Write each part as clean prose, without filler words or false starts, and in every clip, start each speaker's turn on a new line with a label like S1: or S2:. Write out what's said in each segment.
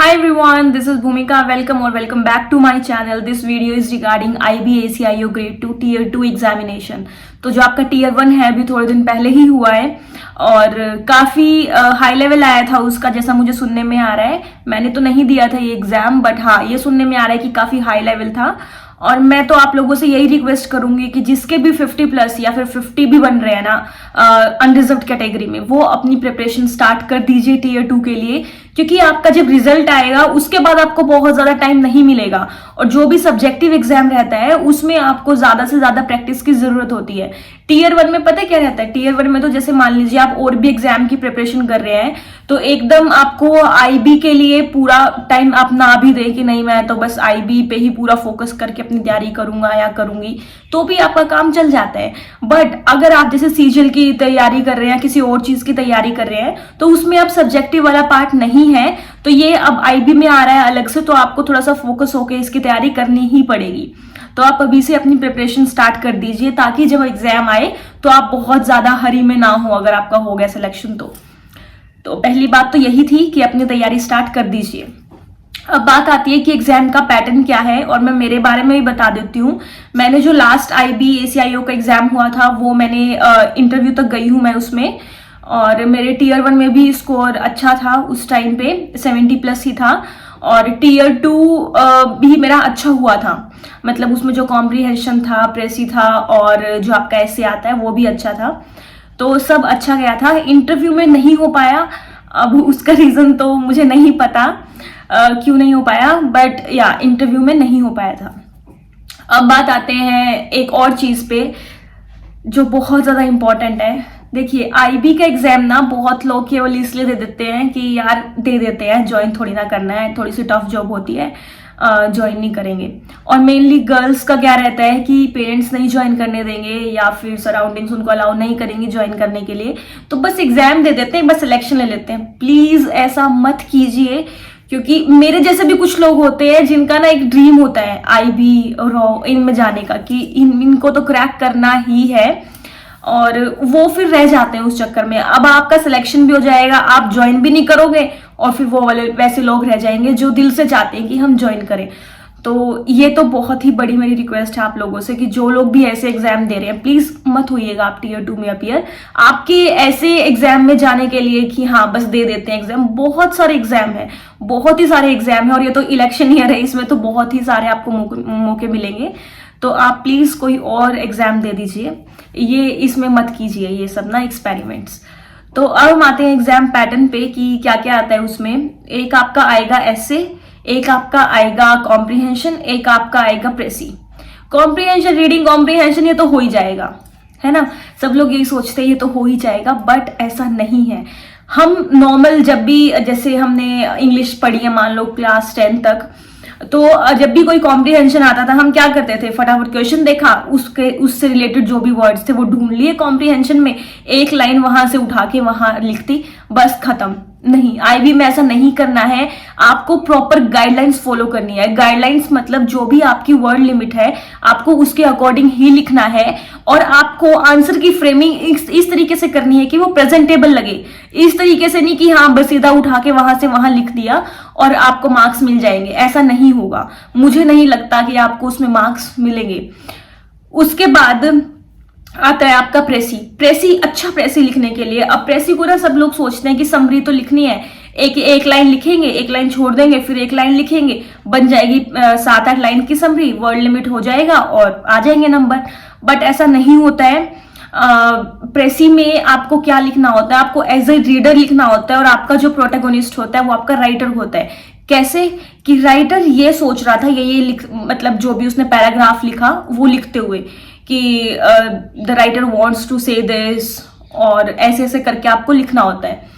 S1: Hi everyone, this is Bhumika. Welcome or welcome back to my channel. This video is regarding IB-ACIO Grade 2 Tier 2 examination. तो जो आपका Tier 1 है अभी थोड़े दिन पहले ही हुआ है और काफ़ी हाई लेवल आया था उसका, जैसा मुझे सुनने में आ रहा है। मैंने तो नहीं दिया था ये एग्जाम, बट हाँ ये सुनने में आ रहा है कि काफ़ी हाई लेवल था। और मैं तो आप लोगों से यही रिक्वेस्ट करूंगी कि जिसके भी 50 प्लस या फिर 50 भी बन रहे हैं ना अनरिजर्व्ड कैटेगरी में, वो अपनी प्रिपरेशन स्टार्ट कर दीजिए Tier 2 के लिए, क्योंकि आपका जब रिजल्ट आएगा उसके बाद आपको बहुत ज्यादा टाइम नहीं मिलेगा। और जो भी सब्जेक्टिव एग्जाम रहता है उसमें आपको ज्यादा से ज्यादा प्रैक्टिस की जरूरत होती है। Tier 1 में पता क्या रहता है, Tier 1 में तो जैसे मान लीजिए आप और भी एग्जाम की प्रिपरेशन कर रहे हैं तो एकदम आपको आईबी के लिए पूरा टाइम आप ना भी दे कि नहीं मैं तो बस आईबी पे ही पूरा फोकस करके अपनी तैयारी करूंगा या करूंगी, तो भी आपका काम चल जाता है। बट अगर आप जैसे सीजीएल की तैयारी कर रहे हैं, किसी और चीज की तैयारी कर रहे हैं, तो उसमें अब सब्जेक्टिव वाला पार्ट नहीं है, तो ये अब आईबी में आ रहा है अलग से, तो आपको थोड़ा सा फोकस होकर इसकी तैयारी करनी ही पड़ेगी। तो आप अभी से अपनी प्रिपरेशन स्टार्ट कर दीजिए ताकि जब एग्जाम आए तो आप बहुत ज्यादा हरी में ना हो, अगर आपका हो गया सिलेक्शन तो पहली बात तो यही थी कि अपनी तैयारी स्टार्ट कर दीजिए। अब बात आती है कि एग्जाम का पैटर्न क्या है, और मैं मेरे बारे में भी बता देती हूँ। मैंने जो लास्ट IB-ACIO का एग्जाम हुआ था वो मैंने इंटरव्यू तक गई हूँ मैं उसमें, और मेरे Tier 1 में भी स्कोर अच्छा था, उस टाइम पे 70 प्लस ही था। और Tier 2 भी मेरा अच्छा हुआ था, मतलब उसमें जो कॉम्प्रीहेंशन था, प्रेसी था, और जो आपका ऐसे आता है वो भी अच्छा था, तो सब अच्छा गया था। इंटरव्यू में नहीं हो पाया, अब उसका रीज़न तो मुझे नहीं पता क्यों नहीं हो पाया, बट या इंटरव्यू में नहीं हो पाया था। अब बात आते हैं एक और चीज़ पे जो बहुत ज़्यादा इम्पॉर्टेंट है। देखिए आईबी का एग्जाम ना बहुत लोग केवल इसलिए दे देते हैं कि यार दे देते हैं, ज्वाइन थोड़ी ना करना है, थोड़ी सी टफ जॉब होती है, ज्वाइन नहीं करेंगे। और मेनली गर्ल्स का क्या रहता है कि पेरेंट्स नहीं ज्वाइन करने देंगे या फिर सराउंडिंग्स उनको अलाउ नहीं करेंगे ज्वाइन करने के लिए, तो बस एग्जाम दे देते हैं, बस सिलेक्शन ले लेते हैं। प्लीज ऐसा मत कीजिए, क्योंकि मेरे जैसे भी कुछ लोग होते हैं जिनका ना एक ड्रीम होता है आईबी रॉ इनमें जाने का कि इनको तो क्रैक करना ही है, और वो फिर रह जाते हैं उस चक्कर में। अब आपका सिलेक्शन भी हो जाएगा, आप ज्वाइन भी नहीं करोगे, और फिर वो वाले वैसे लोग रह जाएंगे जो दिल से चाहते हैं कि हम ज्वाइन करें। तो ये तो बहुत ही बड़ी मेरी रिक्वेस्ट है आप लोगों से कि जो लोग भी ऐसे एग्जाम दे रहे हैं प्लीज मत होइएगा आप Tier 2 में अपीयर। आपके ऐसे एग्जाम में जाने के लिए कि हाँ बस दे देते हैं एग्जाम, बहुत सारे एग्जाम है, बहुत ही सारे एग्जाम है, और ये तो इलेक्शन ईयर है, इसमें तो बहुत ही सारे आपको मौके मिलेंगे। तो आप प्लीज कोई और एग्जाम दे दीजिए, ये इसमें मत कीजिए ये सब ना एक्सपेरिमेंट्स। तो अब हम आते हैं एग्जाम पैटर्न पे कि क्या क्या आता है उसमें। एक आपका आएगा ऐसे, एक आपका आएगा कॉम्प्रीहेंशन, एक आपका आएगा प्रेसी। कॉम्प्रीहेंशन, रीडिंग कॉम्प्रीहेंशन ये तो हो ही जाएगा, है ना, सब लोग यही सोचते हैं ये तो हो ही जाएगा, बट ऐसा नहीं है। हम नॉर्मल जब भी जैसे हमने इंग्लिश पढ़ी है मान लो क्लास 10 तक, तो जब भी कोई कॉम्प्रीहेंशन आता था हम क्या करते थे, फटाफट क्वेश्चन देखा, उससे रिलेटेड जो भी वर्ड्स थे वो ढूंढ लिए कॉम्प्रीहेंशन में, एक लाइन वहां से उठा के वहां लिखती, बस खत्म। नहीं, आईबी में ऐसा नहीं करना है, आपको प्रॉपर गाइडलाइंस फॉलो करनी है। गाइडलाइंस मतलब जो भी आपकी वर्ड लिमिट है आपको उसके अकॉर्डिंग ही लिखना है, और आपको आंसर की फ्रेमिंग इस तरीके से करनी है कि वो प्रेजेंटेबल लगे। इस तरीके से नहीं कि हाँ बस सीधा उठा के वहां से वहां लिख दिया और आपको मार्क्स मिल जाएंगे, ऐसा नहीं होगा। मुझे नहीं लगता कि आपको उसमें मार्क्स मिलेंगे। उसके बाद आता है आपका प्रेसी। प्रेसी, अच्छा प्रेसी लिखने के लिए, अब प्रेसी को ना सब लोग सोचते हैं कि समरी तो लिखनी है, एक लाइन लिखेंगे, एक लाइन छोड़ देंगे, फिर एक लाइन लिखेंगे, बन जाएगी 7-8 लाइन की समरी, वर्ड लिमिट हो जाएगा और आ जाएंगे नंबर। बट ऐसा नहीं होता है। प्रेसी में आपको क्या लिखना होता है, आपको एज ए रीडर लिखना होता है, और आपका जो प्रोटैगोनिस्ट होता है वो आपका राइटर होता है। कैसे कि राइटर ये सोच रहा था ये मतलब जो भी उसने पैराग्राफ लिखा वो लिखते हुए कि द राइटर वॉन्ट्स टू से दिस, और ऐसे ऐसे करके आपको लिखना होता है।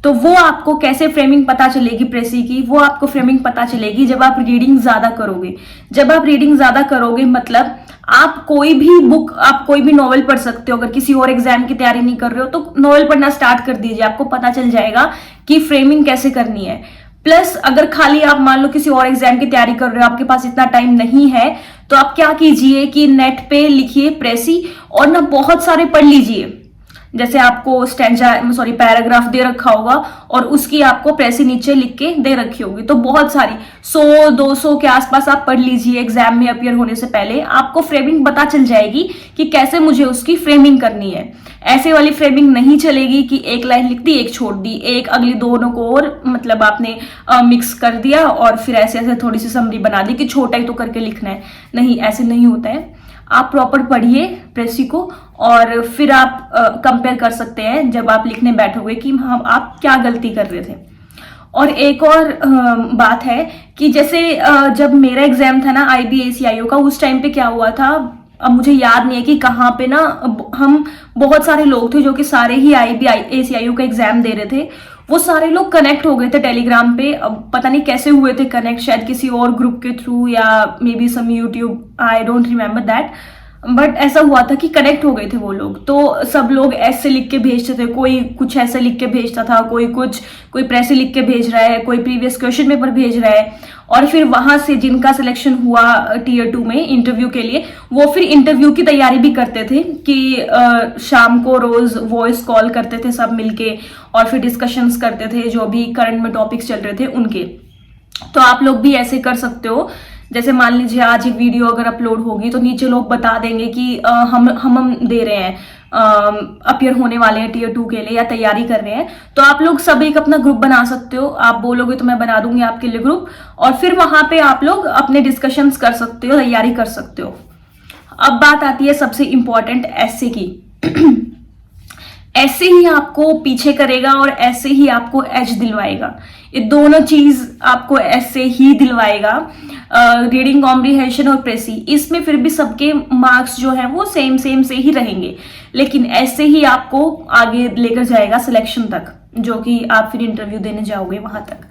S1: तो वो आपको कैसे फ्रेमिंग पता चलेगी प्रेसी की, वो आपको फ्रेमिंग पता चलेगी जब आप रीडिंग ज्यादा करोगे। जब आप रीडिंग ज्यादा करोगे मतलब आप कोई भी बुक, आप कोई भी नॉवेल पढ़ सकते हो। अगर किसी और एग्जाम की तैयारी नहीं कर रहे हो तो नॉवेल पढ़ना स्टार्ट कर दीजिए, आपको पता चल जाएगा कि फ्रेमिंग कैसे करनी है। प्लस अगर खाली आप मान लो किसी और एग्जाम की तैयारी कर रहे हो, आपके पास इतना टाइम नहीं है, तो आप क्या कीजिए कि नेट पे लिखिए प्रेसी, और ना बहुत सारे पढ़ लीजिए। जैसे आपको स्टैंजा सॉरी पैराग्राफ दे रखा होगा और उसकी आपको प्रेसी नीचे लिख के दे रखी होगी, तो बहुत सारी 100-200 के आसपास आप पढ़ लीजिए एग्जाम में अपियर होने से पहले, आपको फ्रेमिंग पता चल जाएगी कि कैसे मुझे उसकी फ्रेमिंग करनी है। ऐसे वाली फ्रेमिंग नहीं चलेगी कि एक लाइन लिख दी एक छोड़ दी, एक अगली दोनों को और मतलब आपने मिक्स कर दिया और फिर ऐसे ऐसे थोड़ी सी समरी बना दी कि छोटा ही तो करके लिखना है। नहीं, ऐसे नहीं होता है। आप प्रॉपर पढ़िए प्रेसी को और फिर आप कंपेयर कर सकते हैं जब आप लिखने बैठोगे कि हम आप क्या गलती कर रहे थे। और एक और बात है कि जैसे जब मेरा एग्जाम था ना IBACIO का, उस टाइम पे क्या हुआ था, अब मुझे याद नहीं है कि कहाँ पे ना हम बहुत सारे लोग थे जो कि सारे ही IBACIO का एग्जाम दे रहे थे। वो सारे लोग कनेक्ट हो गए थे टेलीग्राम पे, अब पता नहीं कैसे हुए थे कनेक्ट, शायद किसी और ग्रुप के थ्रू या maybe some YouTube, I don't remember that, but ऐसा हुआ था कि कनेक्ट हो गए थे वो लोग। तो सब लोग ऐसे लिख के भेजते थे, कोई कुछ ऐसे लिख के भेजता था, कोई प्रेसी लिख के भेज रहा है, कोई प्रीवियस क्वेश्चन पेपर भेज रहा है, और फिर वहां से जिनका सिलेक्शन हुआ Tier 2 में इंटरव्यू के लिए, वो फिर इंटरव्यू की तैयारी भी करते थे कि शाम को रोज वॉइस कॉल करते थे सब मिलके और फिर डिस्कशंस करते थे जो भी करंट में टॉपिक्स चल रहे थे उनके। तो आप लोग भी ऐसे कर सकते हो। जैसे मान लीजिए आज एक वीडियो अगर अपलोड होगी तो नीचे लोग बता देंगे कि हम दे रहे हैं, अपियर होने वाले हैं Tier 2 के लिए या तैयारी कर रहे हैं, तो आप लोग सब एक अपना ग्रुप बना सकते हो। आप बोलोगे तो मैं बना दूंगी आपके लिए ग्रुप, और फिर वहां पे आप लोग अपने डिस्कशंस कर सकते हो, तैयारी कर सकते हो। अब बात आती है सबसे इंपॉर्टेंट एसे की। ऐसे ही आपको पीछे करेगा और ऐसे ही आपको एज दिलवाएगा, ये दोनों चीज आपको ऐसे ही दिलवाएगा। रीडिंग कॉम्प्रिहेंशन और प्रेसी, इसमें फिर भी सबके मार्क्स जो है वो सेम से ही रहेंगे, लेकिन ऐसे ही आपको आगे लेकर जाएगा सिलेक्शन तक, जो कि आप फिर इंटरव्यू देने जाओगे वहां तक।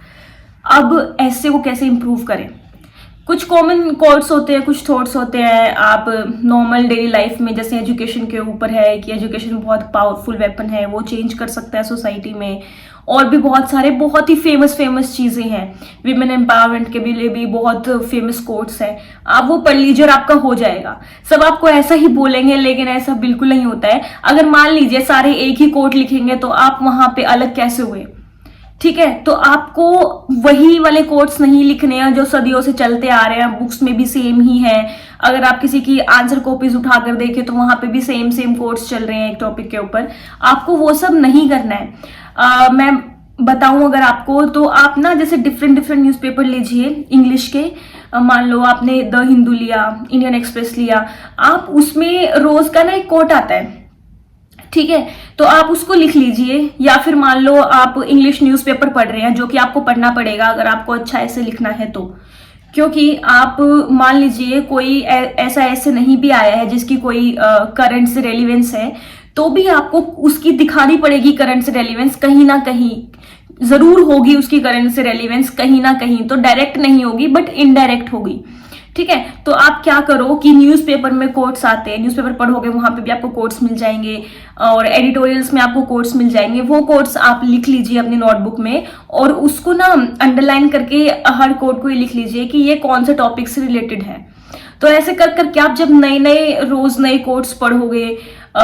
S1: अब ऐसे को कैसे इंप्रूव करें? कुछ कॉमन कोट्स होते हैं, कुछ थॉट्स होते हैं। आप नॉर्मल डेली लाइफ में, जैसे एजुकेशन के ऊपर है कि एजुकेशन बहुत पावरफुल वेपन है, वो चेंज कर सकता है सोसाइटी में। और भी बहुत सारे बहुत ही फेमस चीजें हैं, विमेन एम्पावरमेंट के लिए भी बहुत फेमस कोट्स हैं। आप वो पढ़ लीजिए और आपका हो जाएगा। सब आपको ऐसा ही बोलेंगे, लेकिन ऐसा बिल्कुल नहीं होता है। अगर मान लीजिए सारे एक ही कोट लिखेंगे तो आप वहां पे अलग कैसे हुए? ठीक है, तो आपको वही वाले कोट्स नहीं लिखने हैं जो सदियों से चलते आ रहे हैं, बुक्स में भी सेम ही है। अगर आप किसी की आंसर कॉपीज उठाकर देखें तो वहां पे भी सेम कोट्स चल रहे हैं एक टॉपिक के ऊपर। आपको वो सब नहीं करना है। मैं बताऊं अगर आपको, तो आप ना जैसे डिफरेंट न्यूज़पेपर लीजिए इंग्लिश के। मान लो आपने द हिंदू लिया, इंडियन एक्सप्रेस लिया, आप उसमें रोज का ना एक कोट आता है, ठीक है, तो आप उसको लिख लीजिए। या फिर मान लो आप इंग्लिश न्यूज़पेपर पढ़ रहे हैं, जो कि आपको पढ़ना पड़ेगा अगर आपको अच्छा ऐसे लिखना है तो, क्योंकि आप मान लीजिए कोई ऐसा ऐसे नहीं भी आया है जिसकी कोई करंट से रेलिवेंस है, तो भी आपको उसकी दिखानी पड़ेगी करंट से रेलिवेंस, कहीं ना कहीं जरूर होगी उसकी करंट से रेलिवेंस, कहीं ना कहीं तो डायरेक्ट नहीं होगी बट इनडायरेक्ट होगी। ठीक है, तो आप क्या करो कि न्यूज़पेपर में कोट्स आते हैं, न्यूज़पेपर पढ़ोगे वहां पे भी आपको कोट्स मिल जाएंगे और एडिटोरियल्स में आपको कोट्स मिल जाएंगे। वो कोट्स आप लिख लीजिए अपनी नोटबुक में और उसको ना अंडरलाइन करके हर कोट को ही लिख लीजिए कि ये कौन से टॉपिक से रिलेटेड है। तो ऐसे कर करके आप जब नए रोज नए कोट्स पढ़ोगे,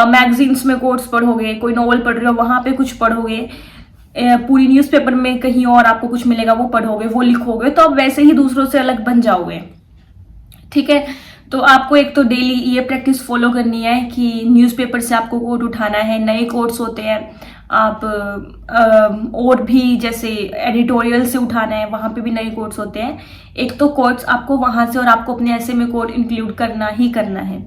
S1: मैगजीन्स में कोट्स पढ़ोगे, कोई नॉवल पढ़ रहे हो वहां पे कुछ पढ़ोगे, पूरी न्यूज़पेपर में कहीं और आपको कुछ मिलेगा वो पढ़ोगे, वो लिखोगे, तो आप वैसे ही दूसरों से अलग बन जाओगे। ठीक है, तो आपको एक तो डेली ये प्रैक्टिस फॉलो करनी है कि न्यूज़पेपर से आपको कोट उठाना है, नए कोट्स होते हैं। आप और भी जैसे एडिटोरियल से उठाना है, वहां पे भी नए कोट्स होते हैं। एक तो कोट्स आपको वहां से और आपको अपने ऐसे में कोट इंक्लूड करना ही करना है।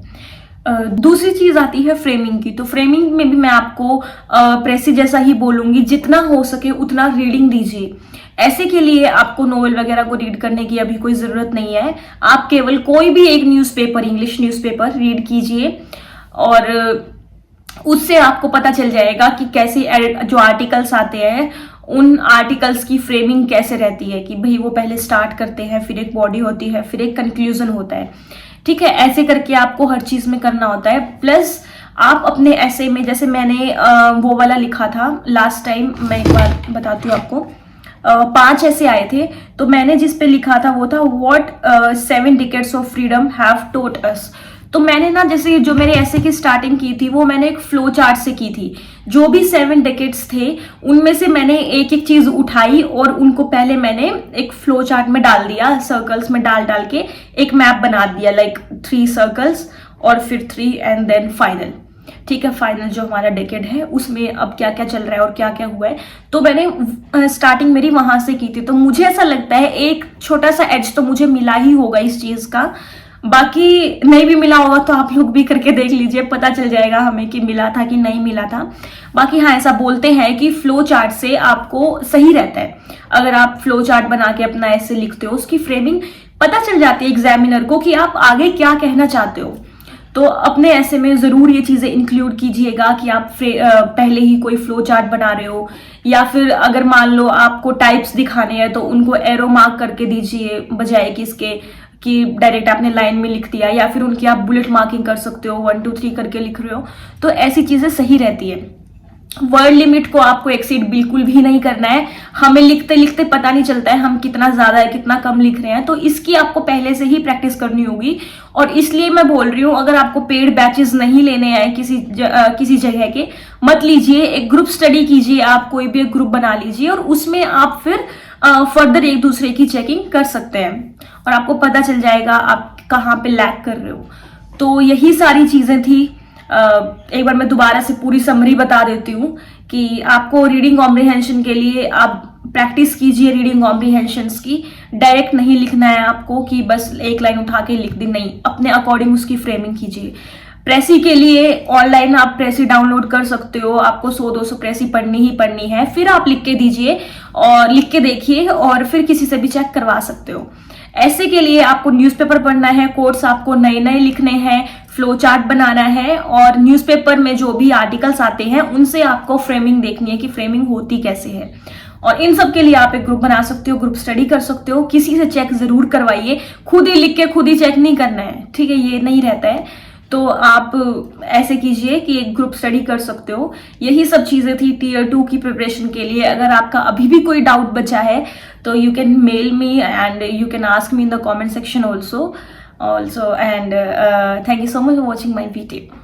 S1: दूसरी चीज आती है फ्रेमिंग की। तो फ्रेमिंग में भी मैं आपको प्रेसी जैसा ही बोलूंगी, जितना हो सके उतना रीडिंग दीजिए। ऐसे के लिए आपको नोवेल वगैरह को रीड करने की अभी कोई जरूरत नहीं है। आप केवल कोई भी एक न्यूज़पेपर, इंग्लिश न्यूज़पेपर रीड कीजिए और उससे आपको पता चल जाएगा कि कैसे जो आर्टिकल्स आते हैं उन आर्टिकल्स की फ्रेमिंग कैसे रहती है, कि भाई वो पहले स्टार्ट करते हैं, फिर एक बॉडी होती है, फिर एक कंक्लूजन होता है। ठीक है, ऐसे करके आपको हर चीज में करना होता है। प्लस आप अपने ऐसे में, जैसे मैंने वो वाला लिखा था लास्ट टाइम, मैं एक बार बताती हूँ आपको, 5 ऐसे आए थे, तो मैंने जिस पे लिखा था वो था what 7 decades of freedom have taught us. तो मैंने ना जैसे जो मेरे ऐसे की स्टार्टिंग की थी वो मैंने एक फ्लो चार्ट से की थी। जो भी 7 डेकेड्स थे उनमें से मैंने एक एक चीज उठाई और उनको पहले मैंने एक फ्लो चार्ट में डाल दिया, सर्कल्स में डाल डाल के एक मैप बना दिया, लाइक 3 सर्कल्स और फिर 3 एंड देन फाइनल। ठीक है, फाइनल जो हमारा डेकेड है उसमें अब क्या क्या चल रहा है और क्या क्या हुआ है, तो मैंने स्टार्टिंग मेरी वहां से की थी। तो मुझे ऐसा लगता है एक छोटा सा एज तो मुझे मिला ही होगा इस चीज का, बाकी नहीं भी मिला होगा तो आप लोग भी करके देख लीजिए, पता चल जाएगा हमें कि मिला था कि नहीं मिला था। बाकी हाँ, ऐसा बोलते हैं कि फ्लो चार्ट से आपको सही रहता है। अगर आप फ्लो चार्ट बना के अपना ऐसे लिखते हो, उसकी फ्रेमिंग पता चल जाती है एग्जामिनर को कि आप आगे क्या कहना चाहते हो। तो अपने ऐसे में जरूर ये चीजें इंक्लूड कीजिएगा कि आप पहले ही कोई फ्लो चार्ट बना रहे हो, या फिर अगर मान लो आपको टाइप्स दिखाने हैं तो उनको एरो मार्क करके दीजिए, बजाय कि इसके कि डायरेक्ट आपने लाइन में लिख दिया, या फिर उनकी आप बुलेट मार्किंग कर सकते हो, 1 2 3 करके लिख रहे हो, तो ऐसी चीजें सही रहती है। वर्ड लिमिट को आपको एक्सीड बिल्कुल भी नहीं करना है। हमें लिखते लिखते पता नहीं चलता है हम कितना ज्यादा है कितना कम लिख रहे हैं, तो इसकी आपको पहले से ही प्रैक्टिस करनी होगी। और इसलिए मैं बोल रही हूँ, अगर आपको पेड बैचेस नहीं लेने हैं किसी जगह के, मत लीजिए, एक ग्रुप स्टडी कीजिए, आप कोई भी एक ग्रुप बना लीजिए और उसमें आप फिर फर्दर एक दूसरे की चेकिंग कर सकते हैं और आपको पता चल जाएगा आप कहाँ पे लैग कर रहे हो। तो यही सारी चीजें थी। एक बार मैं दोबारा से पूरी समरी बता देती हूँ कि आपको रीडिंग कॉम्प्रिहेंशन के लिए आप प्रैक्टिस कीजिए रीडिंग कॉम्प्रिहेंशंस की। डायरेक्ट नहीं लिखना है आपको कि बस एक लाइन उठा के लिख दी, नहीं, अपने अकॉर्डिंग उसकी फ्रेमिंग कीजिए। प्रेसी के लिए ऑनलाइन आप प्रेसी डाउनलोड कर सकते हो, आपको 100-200 प्रेसी पढ़नी ही पढ़नी है, फिर आप लिख के दीजिए और लिख के देखिए और फिर किसी से भी चेक करवा सकते हो। ऐसे के लिए आपको न्यूज़पेपर पढ़ना है, कोट्स आपको नए नए लिखने हैं, फ्लो चार्ट बनाना है और न्यूज़पेपर में जो भी आर्टिकल्स आते हैं उनसे आपको फ्रेमिंग देखनी है कि फ्रेमिंग होती कैसे है। और इन सब के लिए आप एक ग्रुप बना सकते हो, ग्रुप स्टडी कर सकते हो, किसी से चेक जरूर करवाइए, खुद ही लिख के खुद ही चेक नहीं करना है, ठीक है, ये नहीं रहता है। तो आप ऐसे कीजिए कि एक ग्रुप स्टडी कर सकते हो। यही सब चीजें थी टीयर 2 की प्रिपरेशन के लिए। अगर आपका अभी भी कोई डाउट बचा है तो you can mail me and you can ask me in the comment section also and thank you so much for watching my video.